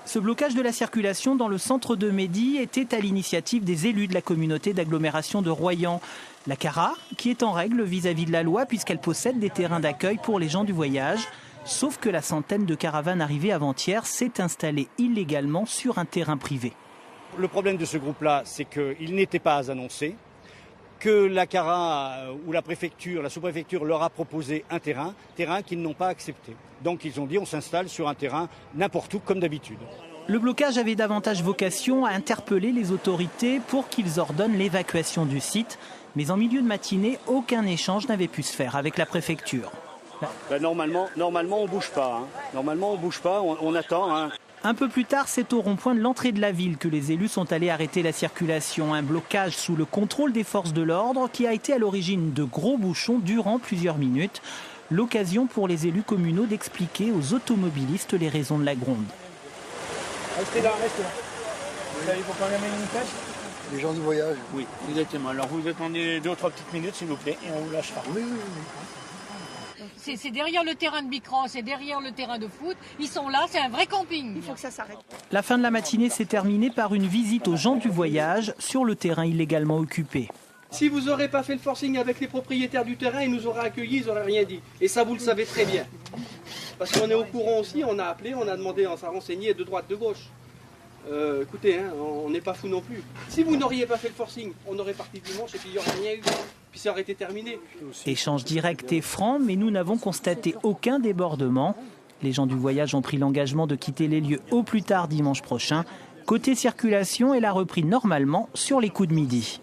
Ce blocage de la circulation dans le centre de Mehdi était à l'initiative des élus de la communauté d'agglomération de Royan. La CARA, qui est en règle vis-à-vis de la loi puisqu'elle possède des terrains d'accueil pour les gens du voyage. Sauf que la centaine de caravanes arrivées avant-hier s'est installée illégalement sur un terrain privé. Le problème de ce groupe-là, c'est qu'il n'était pas annoncé, que la CARA ou la préfecture, la sous-préfecture leur a proposé un terrain qu'ils n'ont pas accepté. Donc ils ont dit on s'installe sur un terrain n'importe où comme d'habitude. Le blocage avait davantage vocation à interpeller les autorités pour qu'ils ordonnent l'évacuation du site. Mais en milieu de matinée, aucun échange n'avait pu se faire avec la préfecture. Normalement, on ne bouge pas. Normalement, on bouge pas, on attend. Un peu plus tard, c'est au rond-point de l'entrée de la ville que les élus sont allés arrêter la circulation. Un blocage sous le contrôle des forces de l'ordre qui a été à l'origine de gros bouchons durant plusieurs minutes. L'occasion pour les élus communaux d'expliquer aux automobilistes les raisons de la gronde. Restez là. Vous savez pourquoi on amène une caisse ? Les gens du voyage. Oui, exactement. Alors vous attendez 2 ou 3 petites minutes s'il vous plaît et on vous lâchera. Oui. C'est derrière le terrain de bicross, c'est derrière le terrain de foot. Ils sont là, c'est un vrai camping. Il faut que ça s'arrête. La fin de la matinée s'est terminée par une visite aux gens du voyage sur le terrain illégalement occupé. Si vous n'aurez pas fait le forcing avec les propriétaires du terrain, ils nous auraient accueillis, ils n'auraient rien dit. Et ça, vous le savez très bien. Parce qu'on est au courant aussi, on a appelé, on a demandé, on s'est renseigné de droite, de gauche. Écoutez, on n'est pas fous non plus. Si vous n'auriez pas fait le forcing, on aurait parti dimanche et puis il n'y aurait rien eu. Puis ça aurait été terminé. Échange direct et franc, mais nous n'avons constaté aucun débordement. Les gens du voyage ont pris l'engagement de quitter les lieux au plus tard dimanche prochain. Côté circulation, elle a repris normalement sur les coups de midi.